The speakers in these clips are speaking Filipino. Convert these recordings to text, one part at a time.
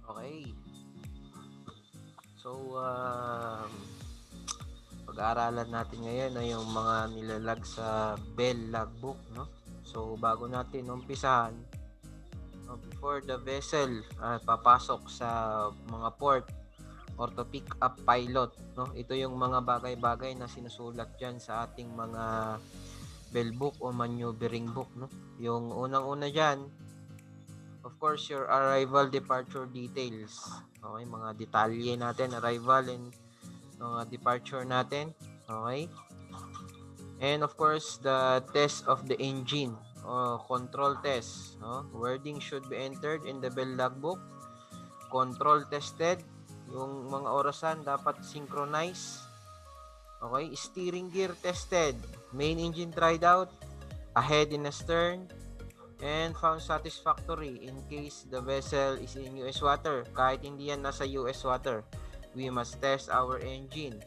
Okay. So, pag-aaralan natin ngayon ay yung mga nilalag sa Bell Logbook, no? So, bago natin umpisahan, no, before the vessel papasok sa mga port or to pick up pilot, no? Ito yung mga bagay-bagay na sinusulat diyan sa ating mga bell book o maneuvering book, no? Yung unang-una diyan, of course, your arrival departure details. Okay, mga detalye natin, arrival and mga departure natin. Okay? And of course, the test of the engine o control test. No? Wording should be entered in the bell logbook. Control tested. Yung mga orasan dapat synchronize. Okay? Steering gear tested. Main engine tried out. Ahead and astern. And found satisfactory in case the vessel is in US water. Kahit hindi yan nasa US water, we must test our engine.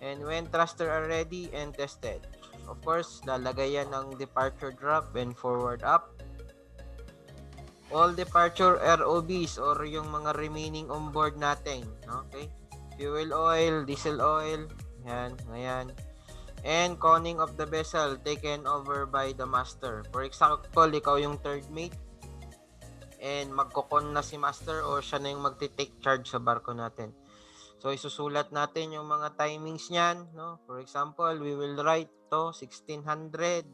And when thruster are ready and tested, of course, lalagay yan ng departure drop and forward up. All departure ROBs or yung mga remaining on board natin. Okay? Fuel oil, diesel oil, yan, ngayon. And conning of the vessel taken over by the master. For example, ikaw yung third mate and magkokon na si master o siya na yung magti-take charge sa barko natin. So, isusulat natin yung mga timings niyan, no? For example, we will write to 1600.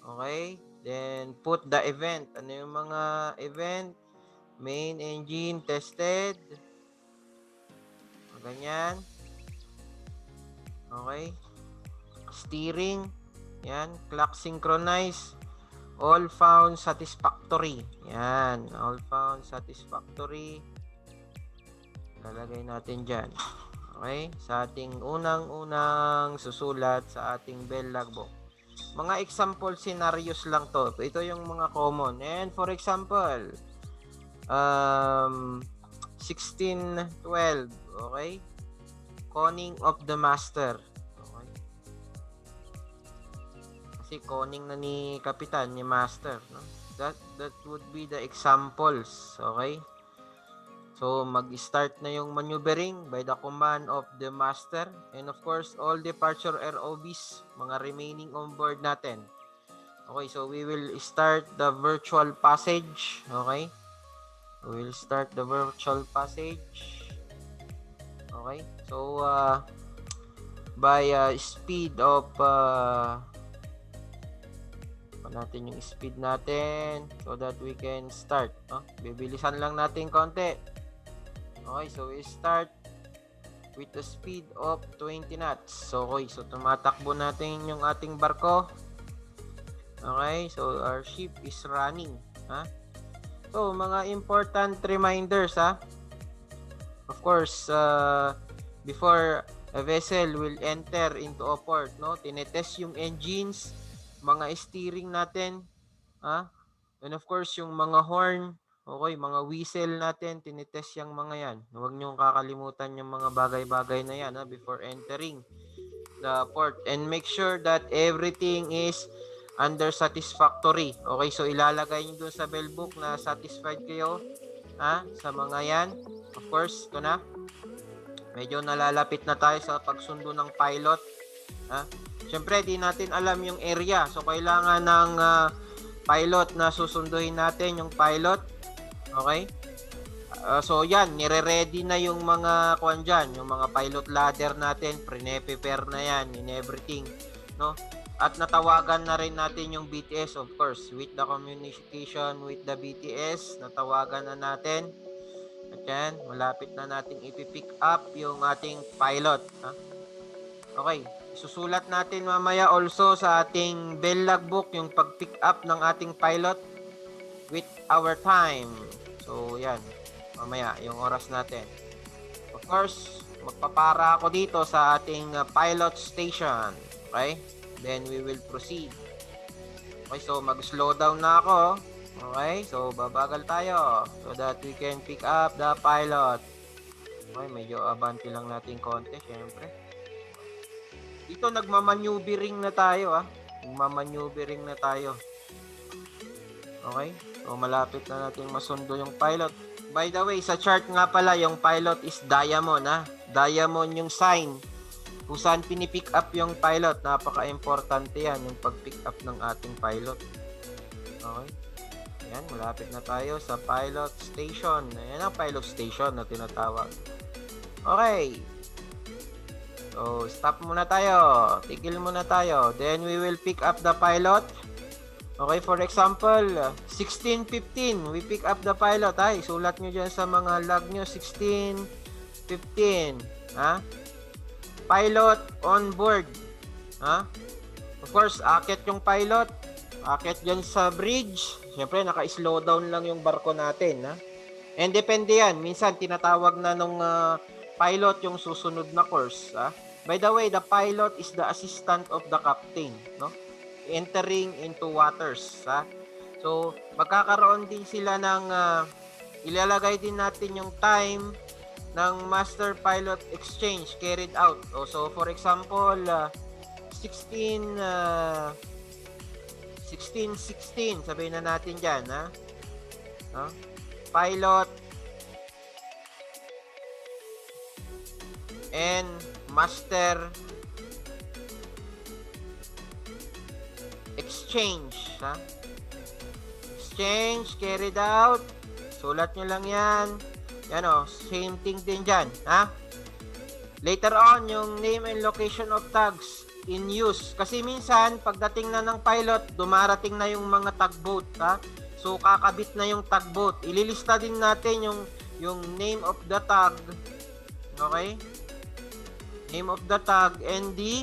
Okay? Then, put the event. Ano yung mga event? Main engine tested. Ganyan. Okay? Steering. Yan. Clock synchronize. All found satisfactory. Yan. All found satisfactory. Lalagay natin dyan. Okay? Sa ating unang-unang susulat sa ating bell logbook. Mga example scenarios lang to. Ito yung mga common. And for example, 1612. Okay? Conning of the master. Okay? Kasi conning na ni kapitan, ni master. No? That would be the examples. Okay? So, mag-start na yung maneuvering by the command of the master. And of course, all departure ROBs, mga remaining on board natin. Okay, so we will start the virtual passage. Okay? We will start the virtual passage. Okay? So, by speed of natin yung speed natin so that we can start. Bibilisan lang natin konti. Okay, so we start with the speed of 20 knots. So, okay, so tumatakbo natin yung ating barko. Okay, so our ship is running. So, mga important reminders, Of course, before a vessel will enter into a port, no? Tinetest yung engines, mga steering natin, and of course, yung mga horn, okay, mga whistle natin, tinetest yung mga yan. Huwag niyong kakalimutan yung mga bagay-bagay na yan before entering the port. And make sure that everything is under satisfactory. Okay, so ilalagay niyo dun sa bell book na satisfied kayo sa mga yan. Of course, ito na. Medyo nalalapit na tayo sa pagsundo ng pilot. Siyempre, di natin alam yung area. So, kailangan ng pilot na susunduhin natin, yung pilot. Okay? So, yan. Nire-ready na yung mga kuwan dyan. Yung mga pilot ladder natin. Pre-prepare na yan in everything. No? At natawagan na rin natin yung BTS, of course. With the communication with the BTS, natawagan na natin. At yan, malapit na nating ipipick up yung ating pilot. Okay, susulat natin mamaya also sa ating bell logbook yung pag-pick up ng ating pilot with our time. So, yan. Mamaya, yung oras natin. Of course, magpapara ako dito sa ating pilot station. Okay? Then, we will proceed. Okay, so mag-slow down na ako. Okay, so babagal tayo so that we can pick up the pilot. Okay, medyo abanti lang natin konti, syempre. Dito nagmamaneuvering na tayo, Nagmamaneuvering na tayo. Okay? So, malapit na natin masundo yung pilot. By the way, sa chart nga pala, yung pilot is diamond, ha? Diamond yung sign kung saan pinipick up yung pilot. Napaka-importante yan, yung pag-pick up ng ating pilot. Okay? Ayan, malapit na tayo sa pilot station. Ayan ang pilot station na tinatawag. Okay. So, stop muna tayo. Tigil muna tayo. Then, we will pick up the pilot. Okay, for example, 16:15. We pick up the pilot. Ay, sulat nyo dyan sa mga log nyo. 16:15. Ha? Pilot on board. Ha? Of course, akit yung pilot. Akit dyan sa bridge. Siyempre, naka-slow down lang yung barko natin. Ha? And depende yan. Minsan, tinatawag na nung pilot yung susunod na course. Ha? By the way, the pilot is the assistant of the captain. No? Entering into waters. Ha? So, magkakaroon din sila ng ilalagay din natin yung time ng master pilot exchange carried out. So, for example, 16:16 sabihin na natin dyan, ha? No? Pilot and master exchange, ha? Exchange carried out. Sulat nyo lang yan. Yan o, same thing din dyan, ha? Later on, yung name and location of tags in use. Kasi minsan, pagdating na ng pilot, dumarating na yung mga tugboat, ha? So, kakabit na yung tugboat. Ililista din natin yung name of the tug. Okay? Name of the tug and the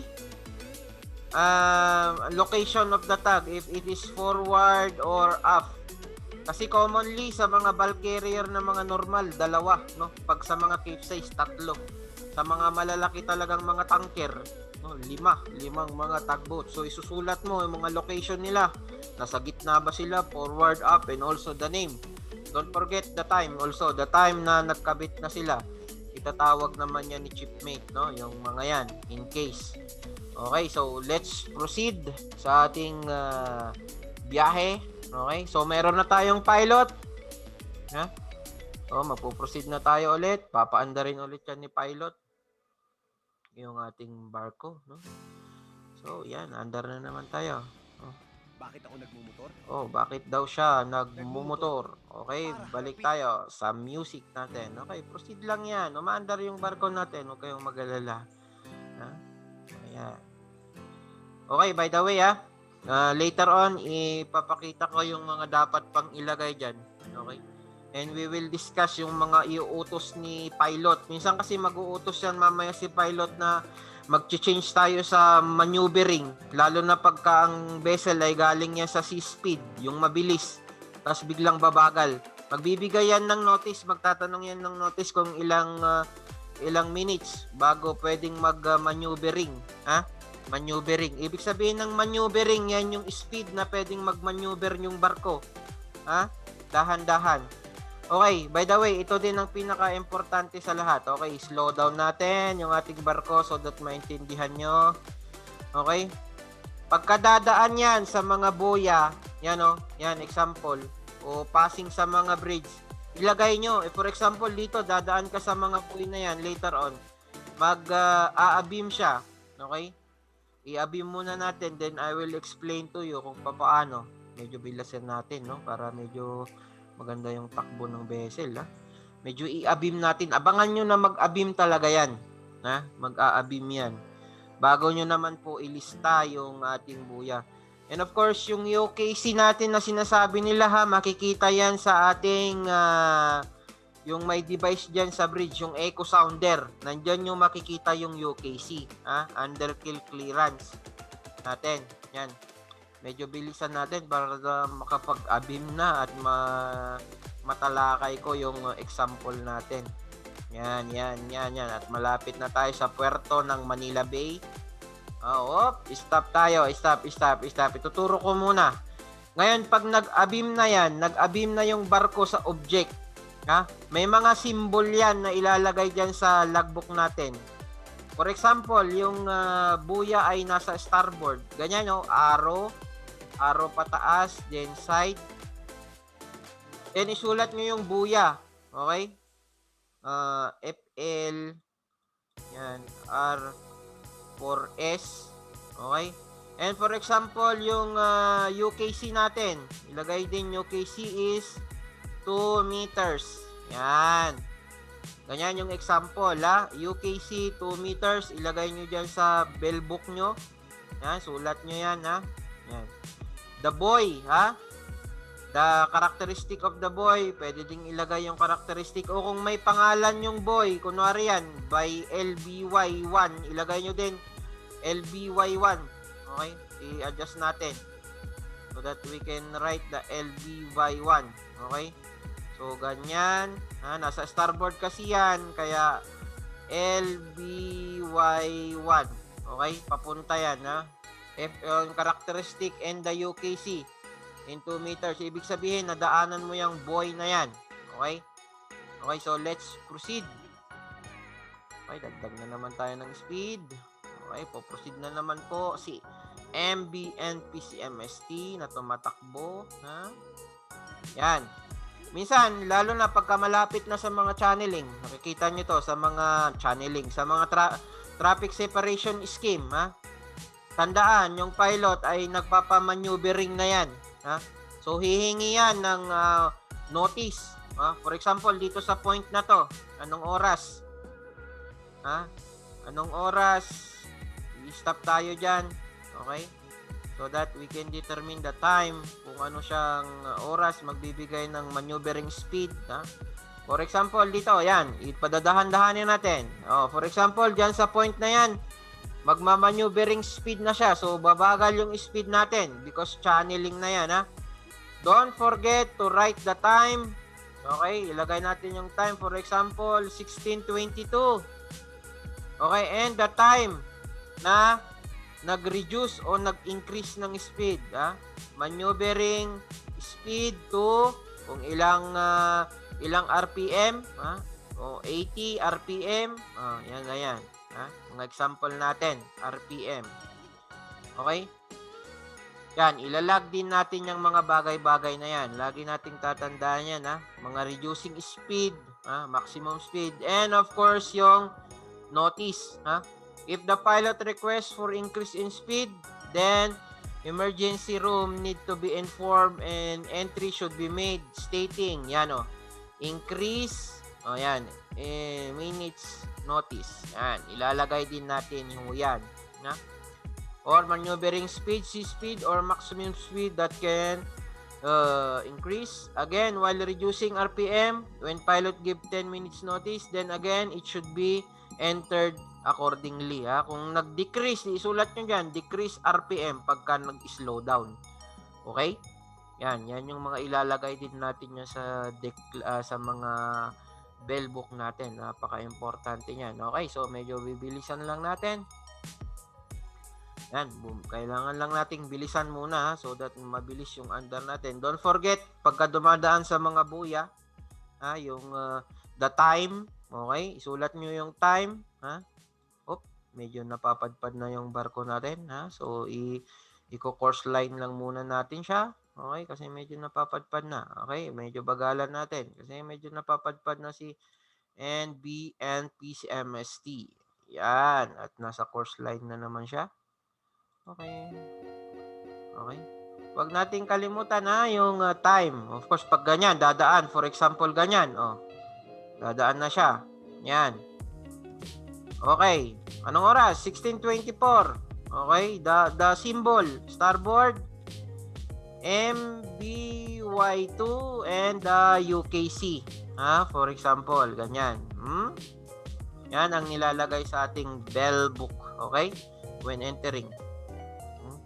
location of the tug, if it is forward or aft. Kasi commonly sa mga bulk carrier na mga normal, dalawa, no? Pag sa mga capesize, tatlo. Sa mga malalaki talagang mga tanker, no? Limang mga tugboat. So isusulat mo yung mga location nila. Nasa gitna ba sila, forward, up, and also the name. Don't forget the time also, the time na nagkabit na sila. Itatawag naman yan ni shipmate, no? Yung mga yan, in case. Okay, so let's proceed sa ating biyahe. Okay, so meron na tayong pilot. Ha? So, mapuproceed na tayo ulit. Papaanda rin ulit yan ni pilot. Yung ating barko, no? So, yan. Andar na naman tayo. Oh. Bakit ako nagmumotor? Oh, bakit daw siya nagmumotor? Okay, balik tayo sa music natin. Okay, proceed lang yan. Umaandar yung barko natin. Huwag kayong mag-alala. Ha? Ayan. Okay, by the way, later on, ipapakita ko yung mga dapat pang ilagay dyan. Okay? And we will discuss yung mga iuutos ni pilot. Minsan kasi mag-uutos yan mamaya si pilot na mag-change tayo sa maneuvering. Lalo na pagka ang vessel ay galing yan sa sea speed, yung mabilis. Tapos biglang babagal. Magbibigay yan ng notice, magtatanong yan ng notice kung ilang minutes bago pwedeng mag-maneuvering. Ha? Maneuvering. Ibig sabihin ng maneuvering, yan yung speed na pwedeng mag-maneuver yung barko. Ha? Dahan-dahan. Okay, by the way, ito din ang pinaka-importante sa lahat. Okay, slow down natin yung ating barko so that maintindihan nyo. Okay? Pagkadadaan yan sa mga buya, yan o, yan, example, o passing sa mga bridge, ilagay nyo. For example, dito, dadaan ka sa mga buoy na yan later on. Mag-a-beam siya. Okay? I-abim muna natin, then I will explain to you kung paano. Medyo bilasin natin, no? Para medyo maganda yung takbo ng vessel, ha? Medyo i-abim natin. Abangan nyo na mag-abim talaga yan. Ha? Mag-a-abim yan. Bago nyo naman po ilista yung ating buya. And of course, yung UKC natin na sinasabi nila, ha? Makikita yan sa ating yung may device dyan sa bridge, yung echo sounder. Nandyan yung makikita yung UKC, ha? Under kill clearance natin. Yan. Medyo bilisan natin para makapag-abim na at matalakay ko yung example natin. Yan. At malapit na tayo sa puerto ng Manila Bay. Stop tayo. Stop. Ituturo ko muna. Ngayon, pag nag-abim na yan, nag-abim na yung barko sa object. Ha? May mga symbol yan na ilalagay dyan sa logbook natin. For example, yung buya ay nasa starboard. Ganyan, no? Arrow pataas, then side, Then, isulat nyo yung buya. Okay? FL, yan, R for S. Okay? And for example, yung UKC natin, ilagay din UKC is 2 meters. Yan. Ganyan yung example, ha? UKC 2 meters, ilagay nyo dyan sa bell book nyo. Yan, sulat nyo yan, ha? Yan. The boy, ha? The characteristic of the boy, pwede ding ilagay yung characteristic. O kung may pangalan yung boy, kunwari yan, by LBY1, ilagay nyo din LBY1. Okay? I-adjust natin so that we can write the LBY1. Okay? So, ganyan. Nasa starboard kasi yan, kaya LBY1. Okay? Papunta yan, ha? Yung characteristic and the UKC in 2 meters. Ibig sabihin, nadaanan mo yung boy na yan. Okay? Okay, so let's proceed. Okay, dagdag na naman tayo ng speed. Okay, po-proceed na naman po si MBNPCMST na tumatakbo. Ha? Yan. Minsan, lalo na pagka malapit na sa mga channeling, nakikita nyo to sa mga channeling, sa mga traffic separation scheme, ha? Tandaan, yung pilot ay nagpapamaneuvering na yan. Ha? So, hihingi yan ng notice. Ha? For example, dito sa point na to, anong oras? Ha? Anong oras? I-stop tayo dyan. Okay? So that we can determine the time kung ano siyang oras magbibigay ng maneuvering speed. Ha? For example, dito, yan. Ipadadahan-dahanin natin. For example, dyan sa point na yan, magmamaneuvering speed na siya. So, babagal yung speed natin because channeling na yan, ha? Don't forget to write the time. Okay, ilagay natin yung time. For example, 16:22. Okay, and the time na nag-reduce o nag-increase ng speed, ha? Maneuvering speed to kung ilang RPM, ha? O 80 RPM. Yan na yan. Ha? Mga example natin, RPM. Okay? Yan, ilalag din natin yung mga bagay-bagay na yan. Lagi nating tatandaan yan, ha? Mga reducing speed, ha? Maximum speed, and of course, yung notice, ha? If the pilot requests for increase in speed, then emergency room need to be informed and entry should be made stating, yan o, increase, yan, minutes notice. Yan, ilalagay din natin yung yan. Na? Or maneuvering speed, speed or maximum speed that can increase. Again, while reducing RPM, when pilot give 10 minutes notice, then again, it should be entered accordingly. Ha? Kung nag-decrease, isulat nyo dyan, decrease RPM pagka nag-slow down. Okay? Yan yung mga ilalagay din natin yan sa mga bell book natin. Napaka-importante niyan. Okay, so medyo bibilisan lang natin. Yan, boom. Kailangan lang nating bilisan muna, ha, so that mabilis yung andar natin. Don't forget, pagka dumadaan sa mga buya, yung the time, okay? Isulat nyo yung time, ha? Medyo napapadpad na yung barko natin, ha? So, i-course line lang muna natin siya. Okay, kasi medyo napapadpad na. Okay, medyo bagalan natin kasi medyo napapadpad na si NBNPCMST. Yan, at nasa course line na naman siya. Okay. Okay. Huwag nating kalimutan na yung time. Of course, pag ganyan, dadaan. For example, ganyan. Dadaan na siya. Yan. Okay. Anong oras? 16:24. Okay. The symbol, starboard, MBY2 and UKC. For example, ganyan. Yan ang nilalagay sa ating bell book. Okay? When entering.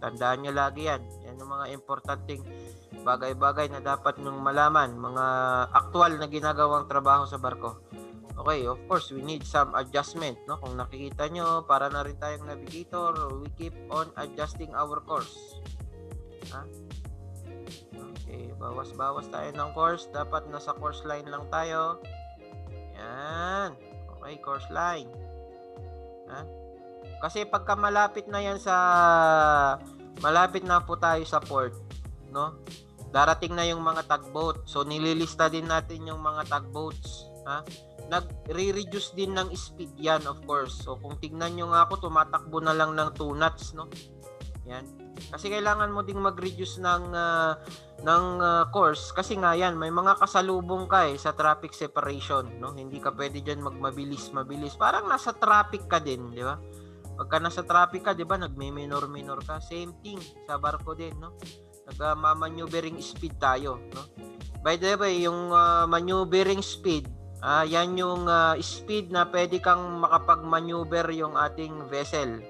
Tandaan nyo lagi yan. Yan yung mga importanteng bagay-bagay na dapat nyong malaman. Mga aktual na ginagawang trabaho sa barko. Okay, of course, we need some adjustment. No? Kung nakikita nyo, para na rin tayong navigator, we keep on adjusting our course. Okay, bawas-bawas tayo ng course. Dapat nasa course line lang tayo. Yan. Okay, course line. Kasi pagka malapit na yan malapit na po tayo sa port, no? darating na yung mga tugboat. So nililista din natin yung mga tugboats, ha? Nagre-reduce din ng speed yan, of course. So kung tignan nyo nga ako, tumatakbo na lang ng 2 knots, no? Yan. Kasi kailangan mo ding mag-reduce ng course kasi nga yan, may mga kasalubong ka sa traffic separation, no? Hindi ka pwede diyan mabilis. Parang nasa traffic ka din, di ba? Pagka nasa traffic ka, di ba, nagme-minor ka. Same thing sa barko din, no? Nag-maneuvering speed tayo, no? By the way, yung maneuvering speed, yan yung speed na pwede kang makapag-maneuver yung ating vessel.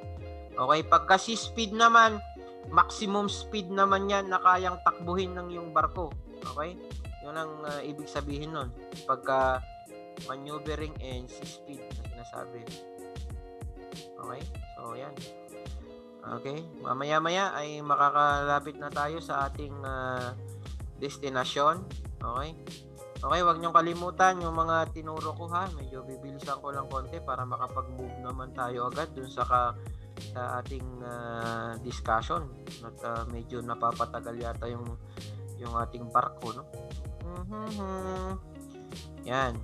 Okay, pagka si speed naman, maximum speed naman yan na kayang takbuhin ng yung barko. Okay? Yun ang ibig sabihin nun. Pagka maneuvering and si speed na sinasabi. Okay? So, yan. Okay? Mamaya-maya ay makakalapit na tayo sa ating destination. Okay? Okay, wag niyong kalimutan yung mga tinuro ko, ha. Medyo bibilisan ko lang konti para makapag-move naman tayo agad dun sa ating discussion. At medyo napapatagal yata yung ating barko, no? Yan.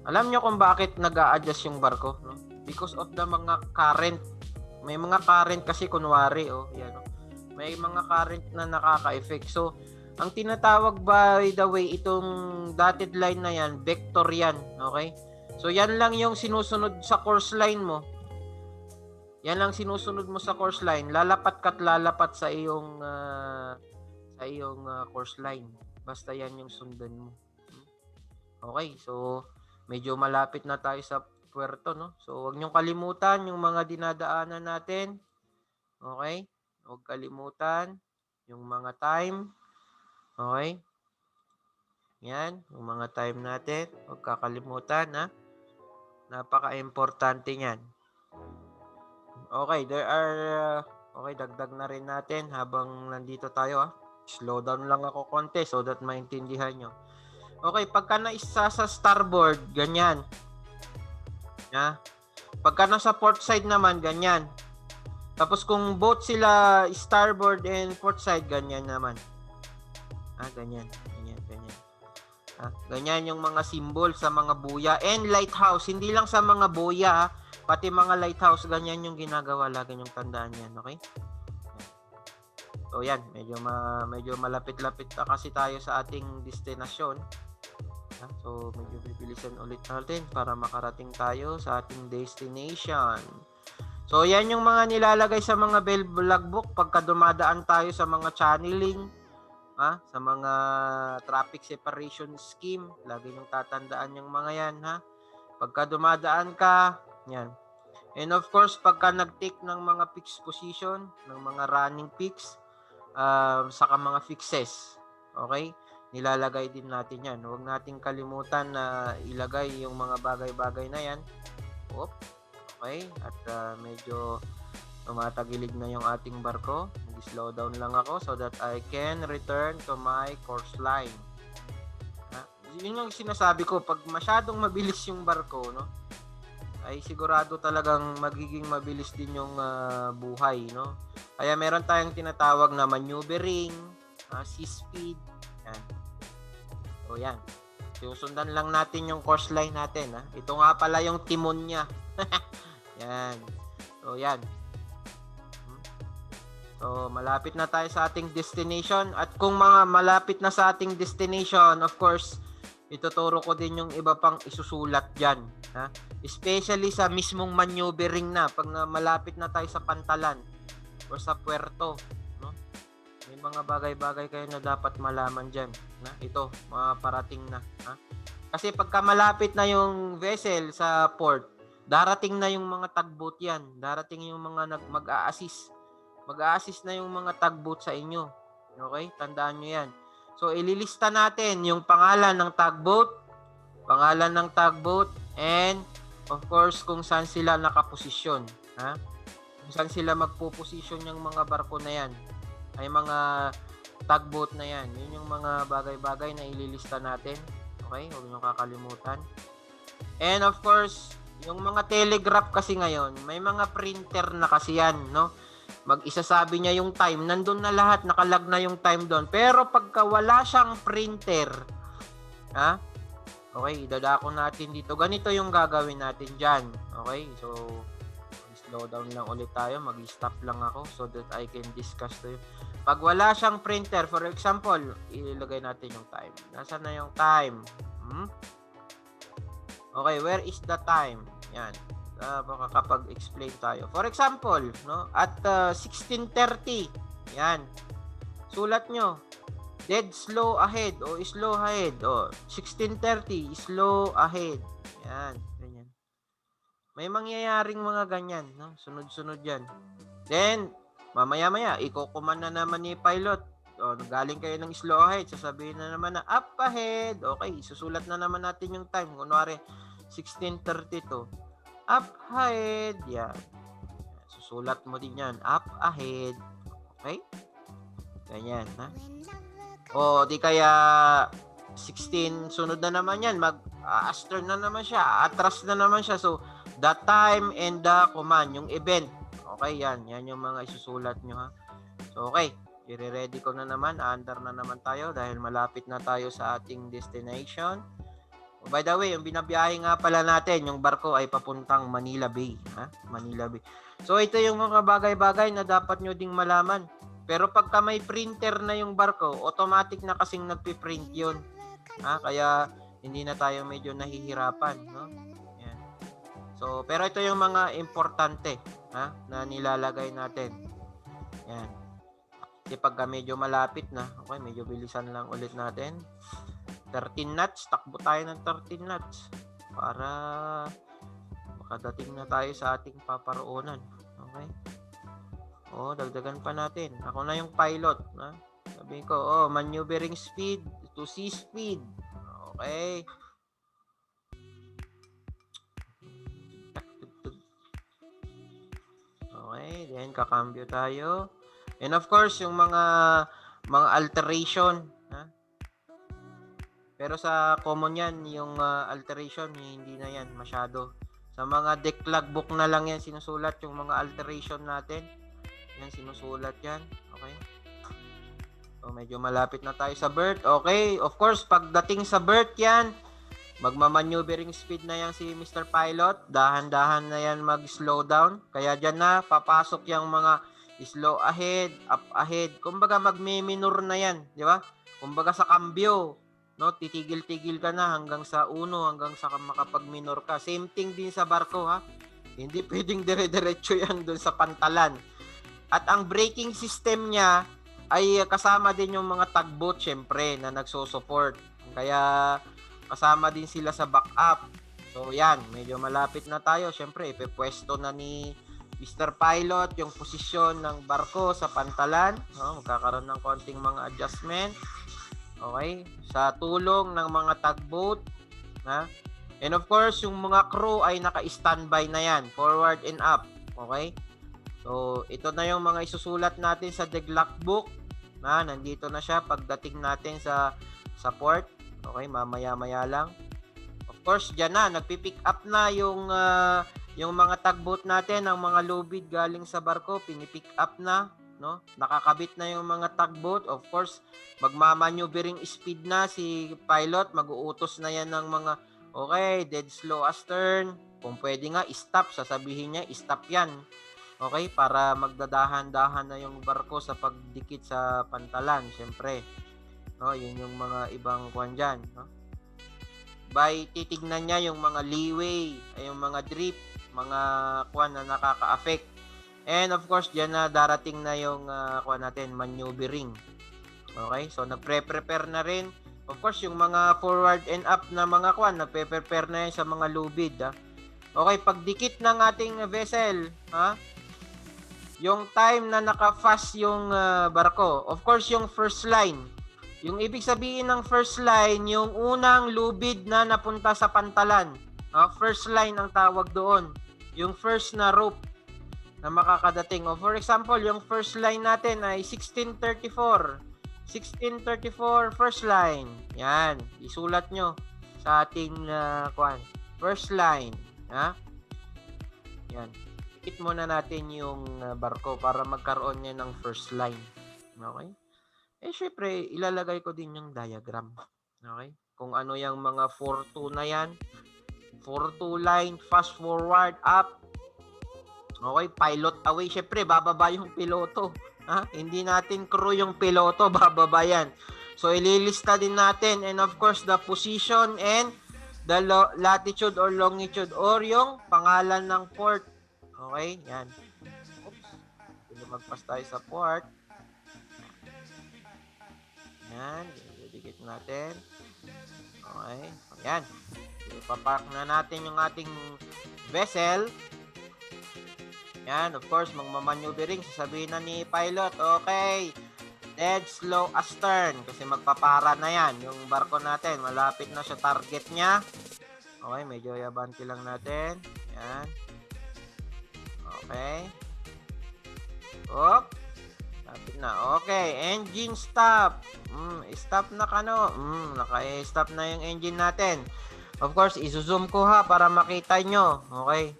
Alam niyo kung bakit nag-a-adjust yung barko, no? Because of the mga current. May mga current kasi kunwari, yan, no? May mga current na nakaka-effect. So, ang tinatawag, by the way, itong dotted line na yan, vector yan, okay? So, yan lang yung sinusunod sa course line mo. Yan lang sinusunod mo sa course line. Lalapat ka't lalapat sa iyong course line. Basta yan yung sundan mo. Okay, so medyo malapit na tayo sa puerto, no? So, huwag niyong kalimutan yung mga dinadaanan natin. Okay? Huwag kalimutan yung mga time. Okay? Yan, yung mga time natin. Huwag kakalimutan, ha? Napaka-importante niyan. Okay, okay, dagdag na rin natin habang nandito tayo, ha? Slow down lang ako konti so that maintindihan nyo. Okay, pagka naisa sa starboard, ganyan. Ha? Pagka nasa port side naman, ganyan. Tapos kung both sila starboard and port side, ganyan naman. Ganyan. Ganyan yung mga symbol sa mga buya and lighthouse. Hindi lang sa mga buya, pati mga lighthouse, ganyan yung ginagawa. Lagi yung tandaan yan, okay? So yan, medyo malapit-lapit na kasi tayo sa ating destination. So medyo bibilisan ulit natin para makarating tayo sa ating destination. So yan yung mga nilalagay sa mga bell logbook pagka dumadaan tayo sa mga channeling, sa mga traffic separation scheme. Lagi nyung tatandaan yung mga yan, ha. Pagka dumadaan ka, yan. And of course, pagka nag-take ng mga fixed position, ng mga running peaks, saka mga fixes, okay? Nilalagay din natin yan. Huwag nating kalimutan na ilagay yung mga bagay-bagay na yan. Okay? At medyo tumatagilig na yung ating barko. Mag-slow down lang ako so that I can return to my course line. Yun yung sinasabi ko, pag masyadong mabilis yung barko, no, ay sigurado talagang magiging mabilis din yung buhay, no. Kaya meron tayong tinatawag na maneuvering, sea speed, yan. So yan, susundan lang natin yung course line natin, ha. Ito nga pala yung timon niya. Yan. So yan. So, malapit na tayo sa ating destination. At kung mga malapit na sa ating destination, of course, ituturo ko din yung iba pang isusulat dyan. Ha? Especially sa mismong maneuvering na. Pag malapit na tayo sa pantalan o sa puerto. No? May mga bagay-bagay kayo na dapat malaman dyan. Na? Ito, mga parating na. Ha? Kasi pagka malapit na yung vessel sa port, darating na yung mga tugboat yan. Darating yung mga mag-a-assist. Mag-a-assist na yung mga tugboat sa inyo. Okay? Tandaan nyo yan. So, ililista natin yung pangalan ng tugboat, and of course, kung saan sila nakaposisyon. Ha? Kung saan sila magpo-position yung mga barko na yan. Ay mga tugboat na yan. Yun yung mga bagay-bagay na ililista natin. Okay? Huwag nyo kakalimutan. And of course, yung mga telegraph kasi ngayon, may mga printer na kasi yan, no? mag-isasabi niya yung time, nandun na lahat, nakalag na yung time doon. Pero pagka wala siyang printer, ha? Okay, idadako natin dito. Ganito yung gagawin natin dyan. Okay, so slow down lang ulit tayo. Mag-stop lang ako so that I can discuss to you. Pag wala siyang printer, for example, ilagay natin yung time. Nasaan na yung time? Okay, where is the time? Yan. Makakapag-explain tayo. For example, no, at 16:30. Yan. Sulat nyo. Dead slow ahead o slow ahead. O 16:30, slow ahead. Yan, ganyan. May mangyayaring mga ganyan, no? Sunod-sunod 'yan. Then mamaya-maya iko-command na naman ni pilot. O galing kayo ng slow ahead, sasabihin na naman na up ahead. Okay, susulat na naman natin yung time. Kunwari 16:32. Up ahead. Yan. Susulat mo din yan. Up ahead. Okay? Ganyan, ha? O, di kaya 16, sunod na naman yan. Mag-astern na naman siya. Atras na naman siya. So, the time and the command, yung event. Okay, yan. Yan yung mga isusulat nyo, ha? So, okay. I-ready ko na naman. Under na naman tayo dahil malapit na tayo sa ating destination. By the way, yung binabiyahe nga pala natin, yung barko ay papuntang Manila Bay. Ha? Manila Bay. So, ito yung mga bagay-bagay na dapat nyo ding malaman. Pero pagka may printer na yung barko, automatic na kasing nagpiprint yun. Ha? Kaya, hindi na tayo medyo nahihirapan. No? Yan. So, pero ito yung mga importante, ha? Na nilalagay natin. Yan. Kasi pagka medyo malapit na, okay, medyo bilisan lang ulit natin. 13 knots, takbo tayo ng 13 knots para makadating na tayo sa ating paparoonan. Okay? O, dagdagan pa natin. Ako na yung pilot. Ha? Sabihin ko, maneuvering speed to sea speed. Okay. Okay, then kakambyo tayo. And of course, yung mga alteration. Pero sa common yan, yung alteration, hindi na yan masyado. Sa mga deck logbook na lang yan sinusulat, yung mga alteration natin. Yan, sinusulat yan. Okay. So, medyo malapit na tayo sa berth. Okay, of course, pagdating sa berth yan, magmamaneuvering speed na yan si Mr. Pilot. Dahan-dahan na yan mag-slow down. Kaya dyan na, papasok yung mga slow ahead, up ahead. Kumbaga, magme-minor na yan. Di ba? Kumbaga sa cambio. No, titigil-tigil ka na hanggang sa 1, hanggang sa makapag-minor ka. Same thing din sa barko, ha. Hindi pwedeng dire-diretso yan doon sa pantalan. At ang braking system niya ay kasama din yung mga tugboat syempre na nagso-support. Kaya kasama din sila sa backup. So yan, medyo malapit na tayo. Syempre, ipepwesto na ni Mr. Pilot yung posisyon ng barko sa pantalan. No, magkakaroon ng konting mga adjustment. Okay? Sa tulong ng mga tugboat, ha? And of course, yung mga crew ay naka-standby na yan, forward and up. Okay? So, ito na yung mga isusulat natin sa deck logbook. Nandito na siya pagdating natin sa port. Okay, mamaya-maya lang. Of course, diyan na nagpi-pick up na yung mga tugboat natin, ang mga lubid galing sa barko, pini-pick up na. No? Nakakabit na yung mga tugboat. Of course, magmamaneuvering speed na si pilot. Mag-uutos na yan ng mga, okay, dead slow astern. Kung pwede nga, stop. Sasabihin niya, stop yan. Okay, para magdadahan-dahan na yung barko sa pagdikit sa pantalan. Siyempre, no? Yun yung mga ibang kuwan dyan. No? By titignan niya yung mga leeway, yung mga drift, mga kuwan na nakaka-affect. And of course, diyan na darating na yung natin, maneuvering. Okay? So, nagpre-prepare na rin. Of course, yung mga forward and up na mga nagpe-prepare na yan sa mga lubid. Ha? Okay, pagdikit ng ating vessel, ha? Yung time na naka-fast yung barko. Of course, yung first line. Yung ibig sabihin ng first line, yung unang lubid na napunta sa pantalan. First line ang tawag doon. Yung first na rope na makakadating. O for example, yung first line natin ay 1634. 1634 first line. Yan, isulat nyo sa ating first line. Ha? Yan. Dikit muna natin yung barko para magkaroon niya ng first line. Okay? Syempre, ilalagay ko din yung diagram. Okay? Kung ano yung mga 4-2 na yan. 4-2 line, fast forward, up. Okay, pilot away. Syempre, bababa yung piloto. Hindi natin crew yung piloto, bababa yan. So, ililista din natin. And of course, the position and the latitude or longitude or yung pangalan ng port. Okay, yan. Oops. Lumagpas tayo sa port. Yan, didikit natin. Okay, yan. Ipapark na natin yung ating vessel. Yan, of course, magmamaneuvering. Sasabihin na ni pilot, okay, dead slow astern. Kasi magpapara na yan. Yung barko natin, malapit na sa target niya. Okay, medyo yabanti lang natin. Yan. Okay. Op. Lapit na. Okay, engine stop. Stop na kano. Naka-stop na yung engine natin. Of course, izo-zoom ko ha para makita nyo. Okay.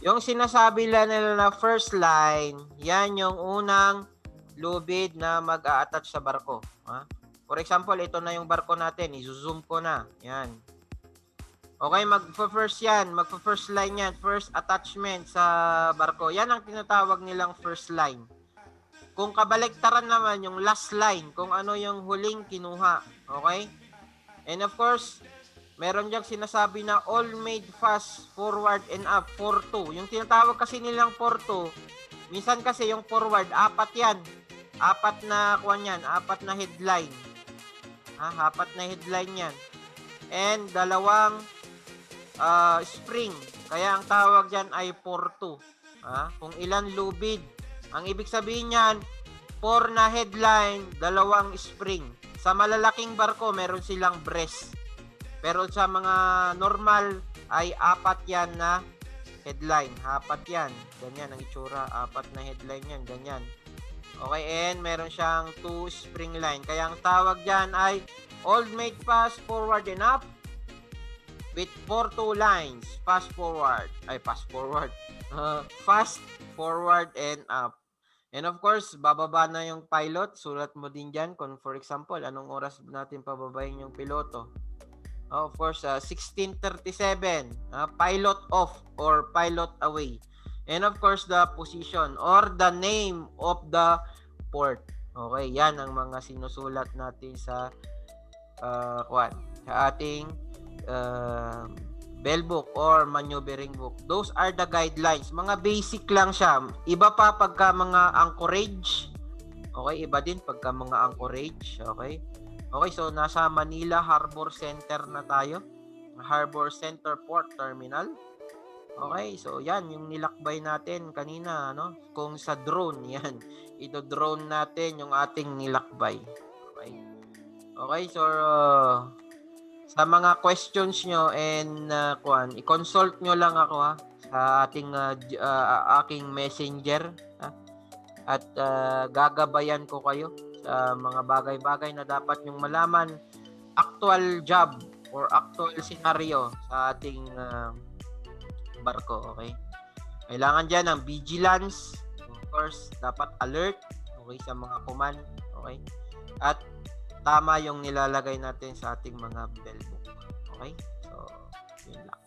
Yung sinasabi nila na first line, yan yung unang lubid na mag-a-attach sa barko. For example, ito na yung barko natin. I-zoom ko na. Yan. Okay, magpa-first yan. Magpa-first line yan. First attachment sa barko. Yan ang tinatawag nilang first line. Kung kabaliktaran naman, yung last line. Kung ano yung huling kinuha. Okay? And of course, meron diyang sinasabi na all made fast forward and up 4-2. Yung tinatawag kasi nilang 4-2, minsan kasi yung forward, 4 yan. 4 na kuwan yan, 4 na headline. 4 na headline yan. And 2 spring. Kaya ang tawag dyan ay 4-2. Kung ilan lubid. Ang ibig sabihin yan, 4 na headline, 2 spring. Sa malalaking barko, meron silang breast. Pero sa mga normal ay 4 yan na headline. 4 yan. Ganyan ang itsura. 4 na headline yan. Ganyan. Okay, and meron siyang 2 spring line. Kaya ang tawag dyan ay old made fast forward and up with 4-2 lines. Fast forward. Fast forward. Fast forward and up. And of course, bababa na yung pilot. Sulat mo din dyan kung for example, anong oras natin pababayin yung piloto. Of course, 16:37, pilot off or pilot away. And of course, the position or the name of the port. Okay, yan ang mga sinusulat natin sa sa ating bell book or maneuvering book. Those are the guidelines. Mga basic lang siya. Iba pa pagka mga anchorage. Okay, iba din pagka mga anchorage. Okay. Okay, so nasa Manila Harbor Center na tayo. Harbor Center Port Terminal. Okay, so yan yung nilakbay natin kanina, no? Kung sa drone, yan. Ito-drone natin yung ating nilakbay. Okay. Okay, so sa mga questions nyo and i-consult nyo lang ako sa ating aking messenger at gagabayan ko kayo sa mga bagay-bagay na dapat nyong malaman, actual job or actual scenario sa ating barko, okay? Kailangan dyan ng vigilance, of course, dapat alert, okay, sa mga command, okay? At tama yung nilalagay natin sa ating mga bell book, okay? So, yun lang.